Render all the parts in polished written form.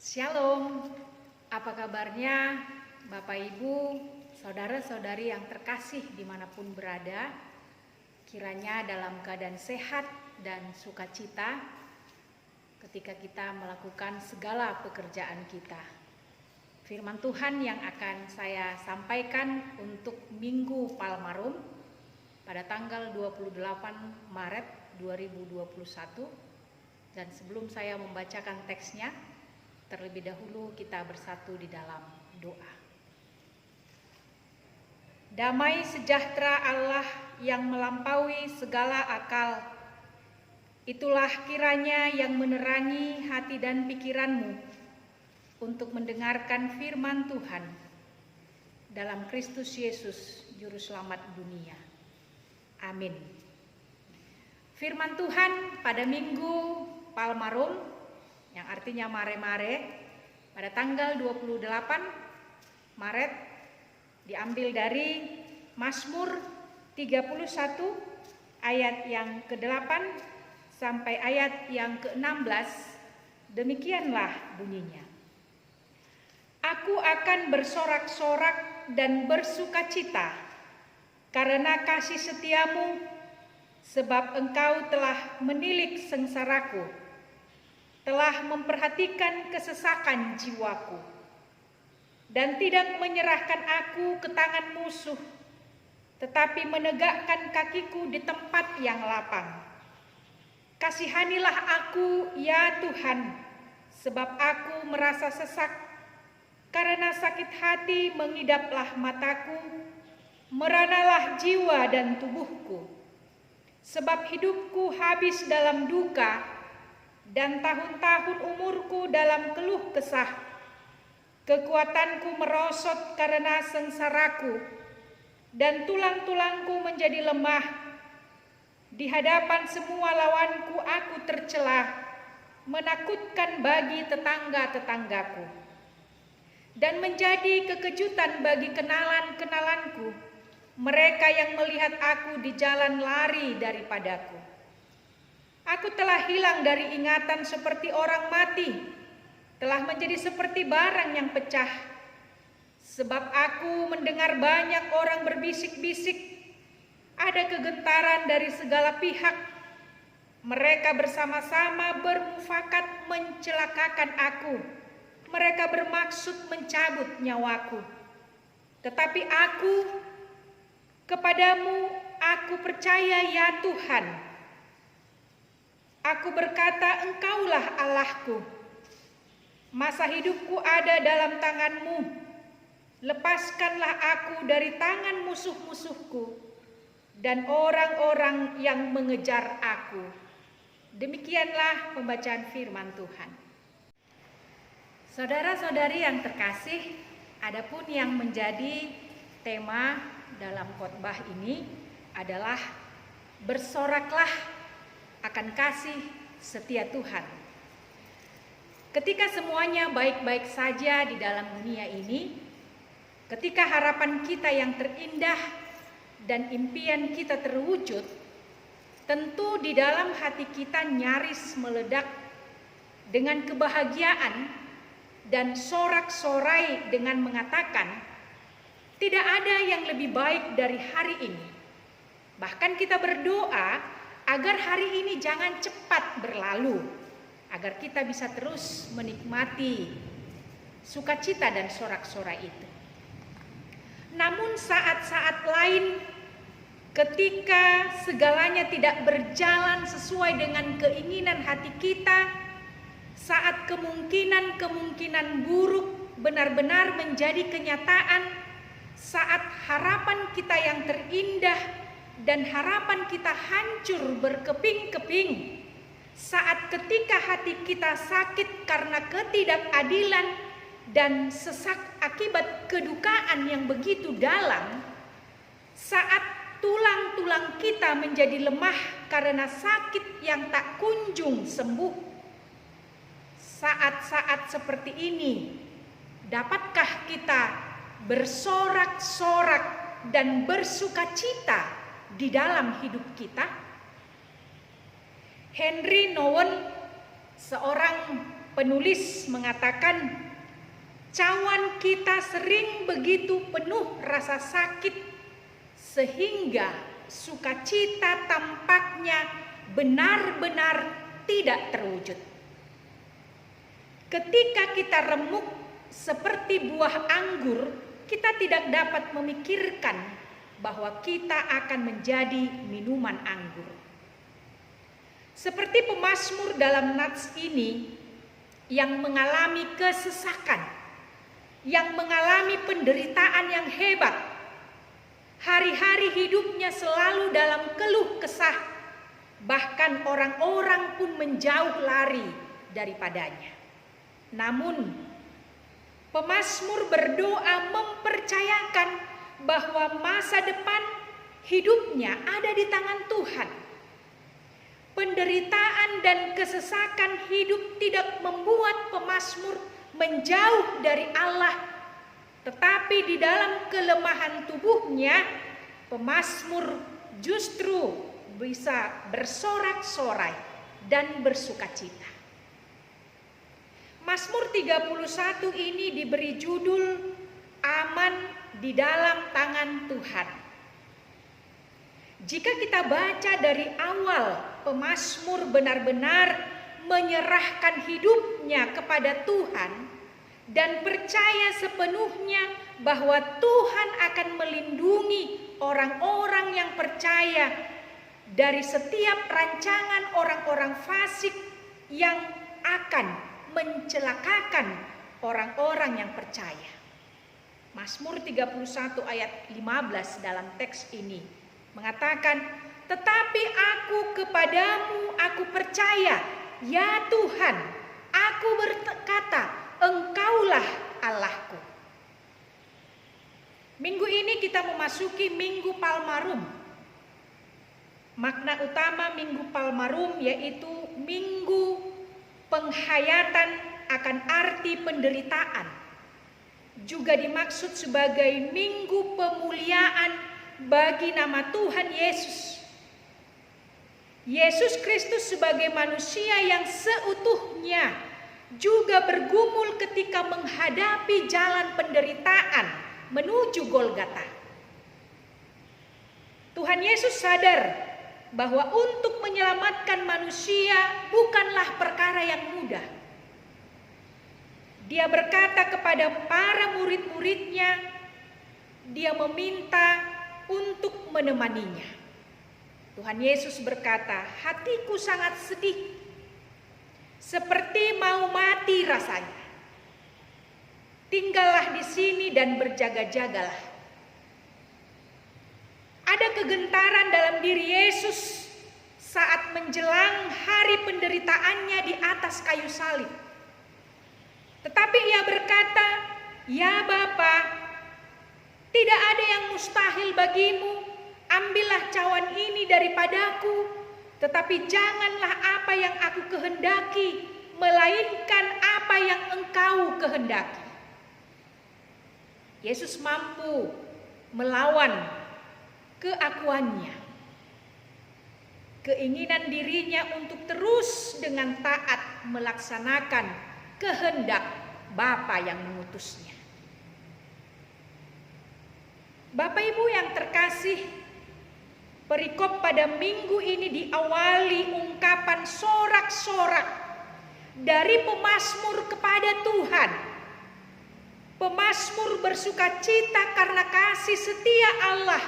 Shalom, apa kabarnya Bapak Ibu, saudara-saudari yang terkasih dimanapun berada. Kiranya dalam keadaan sehat dan sukacita ketika kita melakukan segala pekerjaan kita. Firman Tuhan yang akan saya sampaikan untuk Minggu Palmarum pada tanggal 28 Maret 2021. Dan sebelum saya membacakan teksnya, terlebih dahulu kita bersatu di dalam doa. Damai sejahtera Allah yang melampaui segala akal, itulah kiranya yang menerangi hati dan pikiranmu untuk mendengarkan firman Tuhan dalam Kristus Yesus, Juru Selamat dunia. Amin. Firman Tuhan pada Minggu Palmarum, yang artinya mare-mare, pada tanggal 28 Maret diambil dari Mazmur 31 ayat yang ke-8 sampai ayat yang ke-16. Demikianlah bunyinya. Aku akan bersorak-sorak dan bersukacita karena kasih setiamu, sebab engkau telah menilik sengsaraku, telah memperhatikan kesesakan jiwaku, dan tidak menyerahkan aku ke tangan musuh, tetapi menegakkan kakiku di tempat yang lapang. Kasihanilah aku, ya Tuhan, sebab aku merasa sesak, karena sakit hati mengidaplah mataku, meranalah jiwa dan tubuhku, sebab hidupku habis dalam duka, dan tahun-tahun umurku dalam keluh kesah. Kekuatanku merosot karena sengsaraku, dan tulang-tulangku menjadi lemah. Di hadapan semua lawanku aku tercela, menakutkan bagi tetangga-tetanggaku, dan menjadi kekejutan bagi kenalan-kenalanku, mereka yang melihat aku di jalan lari daripadaku. Aku telah hilang dari ingatan seperti orang mati, telah menjadi seperti barang yang pecah. Sebab aku mendengar banyak orang berbisik-bisik, ada kegentaran dari segala pihak. Mereka bersama-sama bermufakat mencelakakan aku. Mereka bermaksud mencabut nyawaku. Tetapi aku, kepadamu aku percaya, ya Tuhan. Aku berkata, Engkaulah Allahku. Masa hidupku ada dalam tangan-Mu. Lepaskanlah aku dari tangan musuh-musuhku dan orang-orang yang mengejar aku. Demikianlah pembacaan firman Tuhan. Saudara-saudari yang terkasih, adapun yang menjadi tema dalam khotbah ini adalah bersoraklah akan kasih setia Tuhan. Ketika semuanya baik-baik saja di dalam dunia ini, ketika harapan kita yang terindah dan impian kita terwujud, tentu di dalam hati kita nyaris meledak dengan kebahagiaan dan sorak-sorai dengan mengatakan, tidak ada yang lebih baik dari hari ini. Bahkan kita berdoa agar hari ini jangan cepat berlalu, agar kita bisa terus menikmati sukacita dan sorak-sorai itu. Namun saat-saat lain, ketika segalanya tidak berjalan sesuai dengan keinginan hati kita, saat kemungkinan-kemungkinan buruk benar-benar menjadi kenyataan, saat harapan kita yang terindah dan harapan kita hancur berkeping-keping, saat ketika hati kita sakit karena ketidakadilan dan sesak akibat kedukaan yang begitu dalam, saat tulang-tulang kita menjadi lemah karena sakit yang tak kunjung sembuh, saat-saat seperti ini, dapatkah kita bersorak-sorak dan bersukacita di dalam hidup kita? Henry Nouwen, seorang penulis mengatakan, cawan kita sering begitu penuh rasa sakit sehingga sukacita tampaknya benar-benar tidak terwujud. Ketika kita remuk seperti buah anggur, kita tidak dapat memikirkan bahwa kita akan menjadi minuman anggur. Seperti pemazmur dalam nats ini yang mengalami kesesakan, yang mengalami penderitaan yang hebat, hari-hari hidupnya selalu dalam keluh kesah, bahkan orang-orang pun menjauh lari daripadanya. Namun, pemazmur berdoa mempercayakan bahwa masa depan hidupnya ada di tangan Tuhan. Penderitaan dan kesesakan hidup tidak membuat pemazmur menjauh dari Allah, tetapi di dalam kelemahan tubuhnya, pemazmur justru bisa bersorak-sorai dan bersukacita. Mazmur 31 ini diberi judul Aman di dalam tangan Tuhan. Jika kita baca dari awal, pemazmur benar-benar menyerahkan hidupnya kepada Tuhan dan percaya sepenuhnya bahwa Tuhan akan melindungi orang-orang yang percaya dari setiap rancangan orang-orang fasik yang akan mencelakakan orang-orang yang percaya. Mazmur 31 ayat 15 dalam teks ini mengatakan, tetapi aku kepadamu aku percaya, ya Tuhan, aku berkata, Engkaulah Allahku. Minggu ini kita memasuki Minggu Palmarum. Makna utama Minggu Palmarum yaitu minggu penghayatan akan arti penderitaan. Juga dimaksud sebagai minggu pemuliaan bagi nama Tuhan Yesus. Yesus Kristus sebagai manusia yang seutuhnya juga bergumul ketika menghadapi jalan penderitaan menuju Golgota. Tuhan Yesus sadar bahwa untuk menyelamatkan manusia bukanlah perkara yang mudah. Dia berkata kepada para murid-muridnya, dia meminta untuk menemaninya. Tuhan Yesus berkata, hatiku sangat sedih, seperti mau mati rasanya. Tinggallah di sini dan berjaga-jagalah. Ada kegentaran dalam diri Yesus saat menjelang hari penderitaannya di atas kayu salib. Tetapi ia berkata, ya Bapa, tidak ada yang mustahil bagimu, ambillah cawan ini daripadaku, tetapi janganlah apa yang aku kehendaki, melainkan apa yang Engkau kehendaki. Yesus mampu melawan keakuannya, keinginan dirinya untuk terus dengan taat melaksanakan kehendak Bapa yang mengutusnya. Bapak Ibu yang terkasih, perikop pada minggu ini diawali ungkapan sorak-sorak dari pemazmur kepada Tuhan. Pemazmur bersukacita karena kasih setia Allah.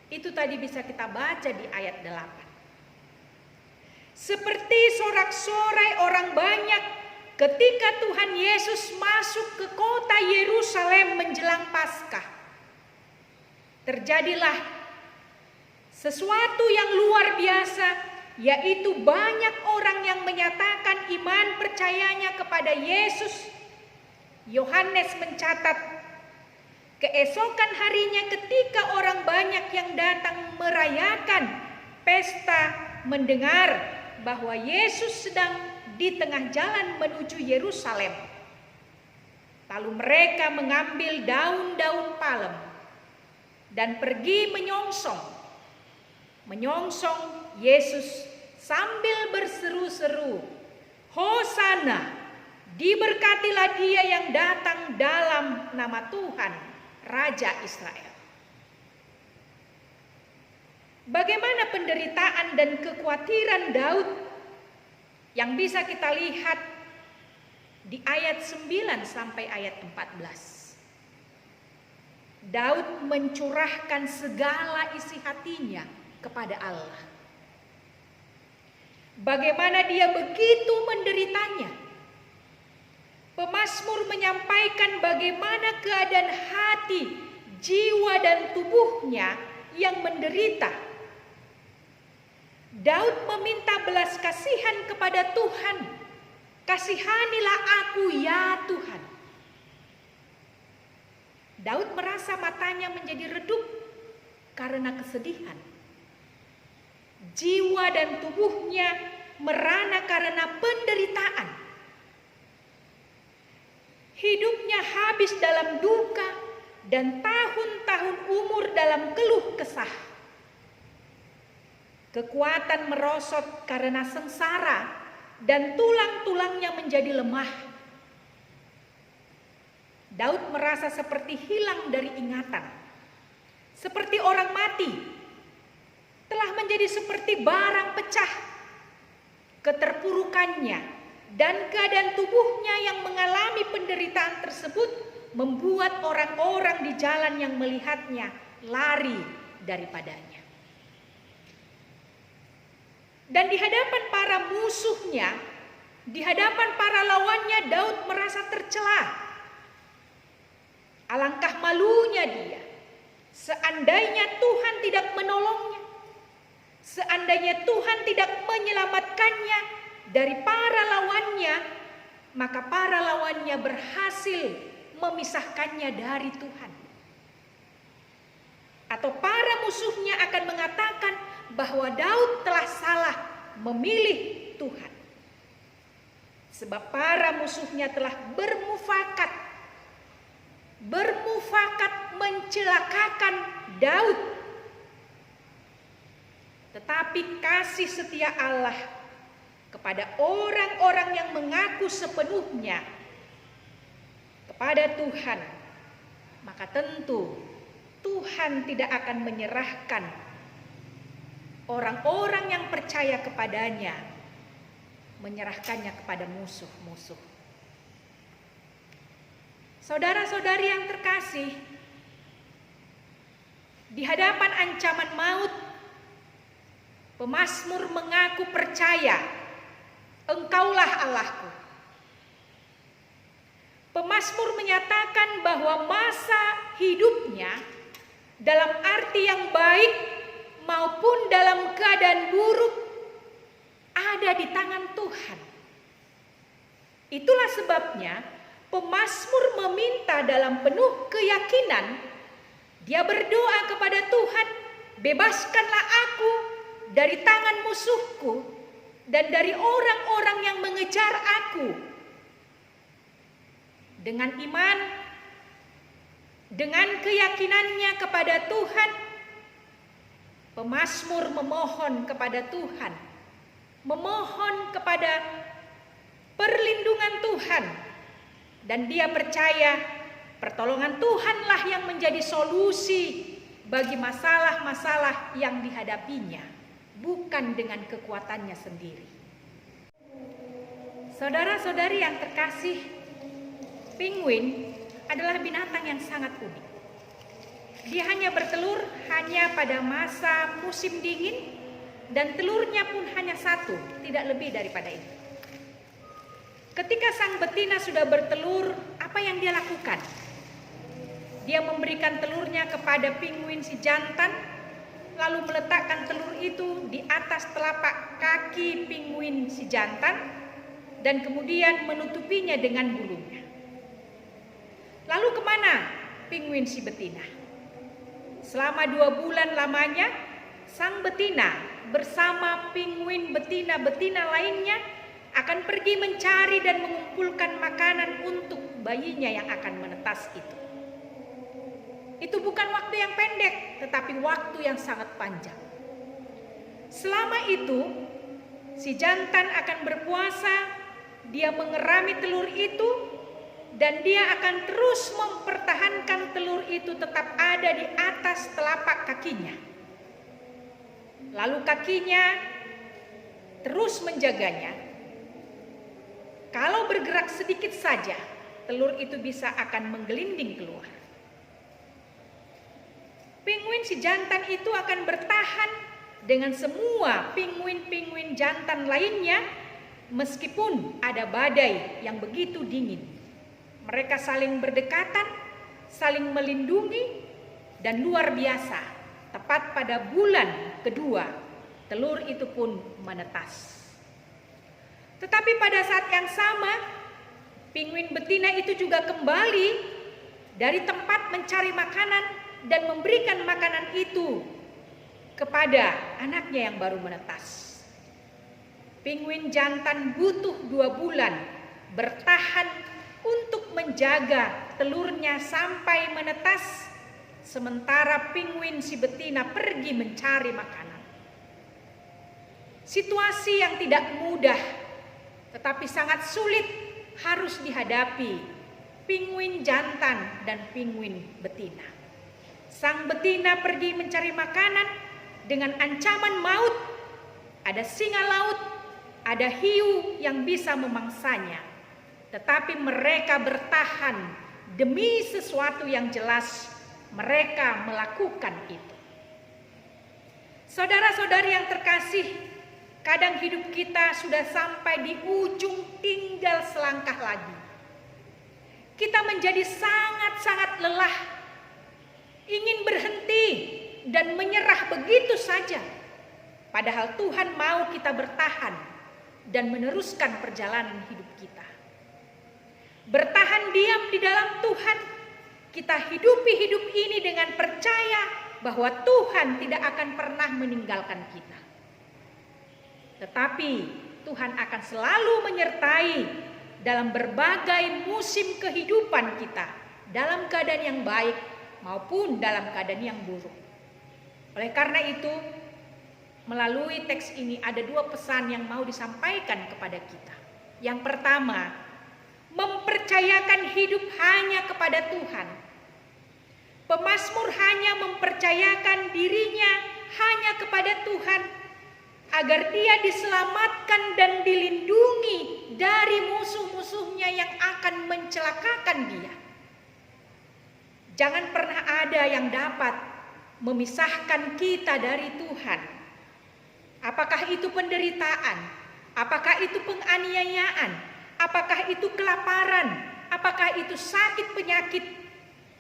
Itu tadi bisa kita baca di ayat 8. Seperti sorak-sorai orang banyak ketika Tuhan Yesus masuk ke kota Yerusalem menjelang Paskah. Terjadilah sesuatu yang luar biasa, yaitu banyak orang yang menyatakan iman percayanya kepada Yesus. Yohanes mencatat, keesokan harinya ketika orang banyak yang datang merayakan pesta mendengar bahwa Yesus sedang di tengah jalan menuju Yerusalem. Lalu mereka mengambil daun-daun palem dan pergi menyongsong Yesus sambil berseru-seru, Hosana, diberkatilah dia yang datang dalam nama Tuhan, Raja Israel. Bagaimana penderitaan dan kekhawatiran Daud yang bisa kita lihat di ayat 9 sampai ayat 14. Daud mencurahkan segala isi hatinya kepada Allah. Bagaimana dia begitu menderitanya. Pemazmur menyampaikan bagaimana keadaan hati, jiwa dan tubuhnya yang menderita. Daud meminta belas kasihan kepada Tuhan. Kasihanilah aku ya Tuhan. Daud merasa matanya menjadi redup karena kesedihan. Jiwa dan tubuhnya merana karena penderitaan. Hidupnya habis dalam duka dan tahun-tahun umur dalam keluh kesah. Kekuatan merosot karena sengsara dan tulang-tulangnya menjadi lemah. Daud merasa seperti hilang dari ingatan, seperti orang mati, telah menjadi seperti barang pecah. Keterpurukannya dan keadaan tubuhnya yang mengalami penderitaan tersebut membuat orang-orang di jalan yang melihatnya lari daripadanya. Dan di hadapan para musuhnya, di hadapan para lawannya, Daud merasa tercela. Alangkah malunya dia, seandainya Tuhan tidak menolongnya, seandainya Tuhan tidak menyelamatkannya dari para lawannya, maka para lawannya berhasil memisahkannya dari Tuhan. Atau para musuhnya akan mengatakan bahwa Daud telah salah memilih Tuhan. Sebab para musuhnya telah bermufakat mencelakakan Daud. Tetapi kasih setia Allah kepada orang-orang yang mengaku sepenuhnya kepada Tuhan, maka tentu Tuhan tidak akan menyerahkan orang-orang yang percaya kepadanya, menyerahkannya kepada musuh-musuh. Saudara-saudari yang terkasih, di hadapan ancaman maut, pemazmur mengaku percaya, Engkaulah Allahku. Pemazmur menyatakan bahwa masa hidupnya dalam arti yang baik maupun dalam keadaan buruk ada di tangan Tuhan. Itulah sebabnya pemazmur meminta dalam penuh keyakinan. Dia berdoa kepada Tuhan, bebaskanlah aku dari tangan musuhku dan dari orang-orang yang mengejar aku. Dengan iman, dengan keyakinannya kepada Tuhan, pemazmur memohon kepada Tuhan, memohon kepada perlindungan Tuhan, dan dia percaya pertolongan Tuhanlah yang menjadi solusi bagi masalah-masalah yang dihadapinya, bukan dengan kekuatannya sendiri. Saudara-saudari yang terkasih, penguin adalah binatang yang sangat unik. Dia hanya bertelur hanya pada masa musim dingin, dan telurnya pun hanya satu, tidak lebih daripada itu. Ketika sang betina sudah bertelur, apa yang dia lakukan? Dia memberikan telurnya kepada penguin si jantan, lalu meletakkan telur itu di atas telapak kaki penguin si jantan, dan kemudian menutupinya dengan bulunya. Lalu kemana penguin si betina? Selama 2 bulan lamanya, sang betina bersama penguin betina-betina lainnya akan pergi mencari dan mengumpulkan makanan untuk bayinya yang akan menetas itu. Itu bukan waktu yang pendek, tetapi waktu yang sangat panjang. Selama itu, si jantan akan berpuasa dia mengerami telur itu, dan dia akan terus mempertahankan telur itu tetap ada di atas telapak kakinya. Lalu kakinya terus menjaganya. Kalau bergerak sedikit saja, telur itu bisa akan menggelinding keluar. Penguin si jantan itu akan bertahan dengan semua penguin-penguin jantan lainnya meskipun ada badai yang begitu dingin. Mereka saling berdekatan, saling melindungi, dan luar biasa, tepat pada bulan kedua, telur itu pun menetas. Tetapi pada saat yang sama, penguin betina itu juga kembali dari tempat mencari makanan dan memberikan makanan itu kepada anaknya yang baru menetas. Penguin jantan butuh 2 bulan bertahan untuk menjaga telurnya sampai menetas, sementara penguin si betina pergi mencari makanan. Situasi yang tidak mudah, tetapi sangat sulit harus dihadapi penguin jantan dan penguin betina. Sang betina pergi mencari makanan dengan ancaman maut. Ada singa laut, ada hiu yang bisa memangsanya. Tetapi mereka bertahan demi sesuatu yang jelas, mereka melakukan itu. Saudara-saudari yang terkasih, kadang hidup kita sudah sampai di ujung, tinggal selangkah lagi. Kita menjadi sangat-sangat lelah, ingin berhenti dan menyerah begitu saja. Padahal Tuhan mau kita bertahan dan meneruskan perjalanan hidup kita. Bertahan diam di dalam Tuhan, kita hidupi hidup ini dengan percaya bahwa Tuhan tidak akan pernah meninggalkan kita. Tetapi Tuhan akan selalu menyertai dalam berbagai musim kehidupan kita, dalam keadaan yang baik maupun dalam keadaan yang buruk. Oleh karena itu, melalui teks ini ada 2 pesan yang mau disampaikan kepada kita. Yang pertama, mempercayakan hidup hanya kepada Tuhan. Pemazmur hanya mempercayakan dirinya hanya kepada Tuhan, agar dia diselamatkan dan dilindungi dari musuh-musuhnya yang akan mencelakakan dia. Jangan pernah ada yang dapat memisahkan kita dari Tuhan. Apakah itu penderitaan, apakah itu penganiayaan, apakah itu kelaparan, apakah itu sakit penyakit,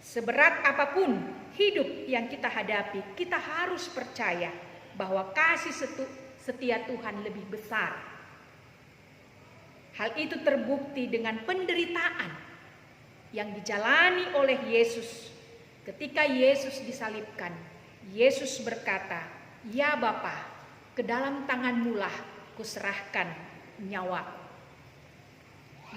seberat apapun hidup yang kita hadapi, kita harus percaya bahwa kasih setia Tuhan lebih besar. Hal itu terbukti dengan penderitaan yang dijalani oleh Yesus. Ketika Yesus disalibkan, Yesus berkata, "Ya Bapa, ke dalam tangan-Mu-lah kuserahkan nyawaku."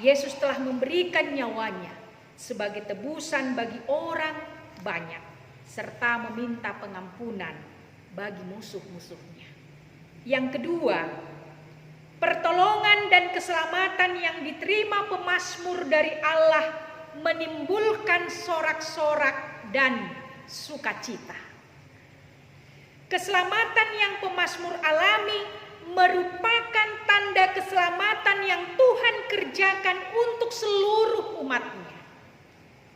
Yesus telah memberikan nyawanya sebagai tebusan bagi orang banyak, serta meminta pengampunan bagi musuh-musuhnya. Yang kedua, pertolongan dan keselamatan yang diterima pemazmur dari Allah menimbulkan sorak-sorak dan sukacita. Keselamatan yang pemazmur alami merupakan tanda keselamatan yang Tuhan kerjakan untuk seluruh umat-Nya,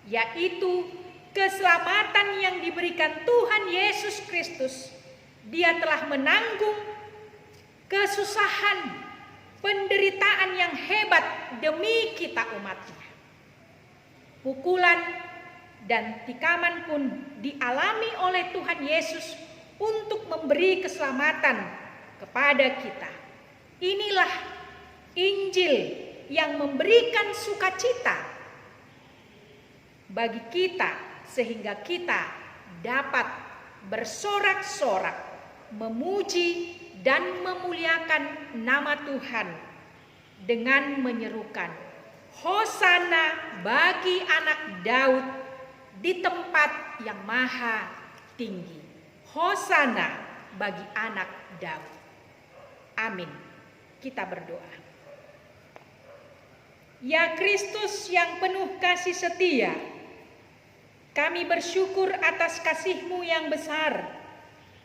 yaitu keselamatan yang diberikan Tuhan Yesus Kristus. Dia telah menanggung kesusahan, penderitaan yang hebat demi kita umat-Nya. Pukulan dan tikaman pun dialami oleh Tuhan Yesus untuk memberi keselamatan kepada kita. Inilah Injil yang memberikan sukacita bagi kita, sehingga kita dapat bersorak-sorak, memuji dan memuliakan nama Tuhan dengan menyerukan, "Hosana bagi anak Daud di tempat yang maha tinggi. Hosana bagi anak Daud." Amin. Kita berdoa. Ya Kristus yang penuh kasih setia, kami bersyukur atas kasih-Mu yang besar,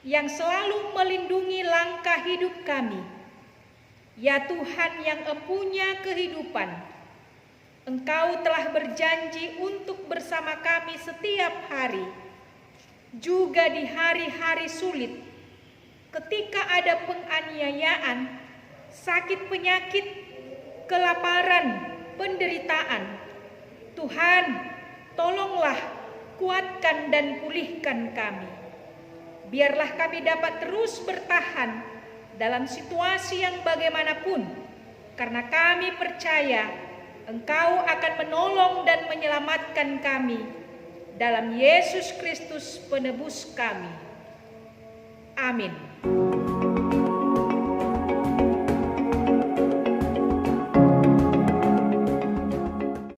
yang selalu melindungi langkah hidup kami. Ya Tuhan yang empunya kehidupan, Engkau telah berjanji untuk bersama kami setiap hari, juga di hari-hari sulit, ketika ada penganiayaan, sakit penyakit, kelaparan, penderitaan. Tuhan, tolonglah, kuatkan dan pulihkan kami. Biarlah kami dapat terus bertahan dalam situasi yang bagaimanapun, karena kami percaya Engkau akan menolong dan menyelamatkan kami dalam Yesus Kristus penebus kami. Amin.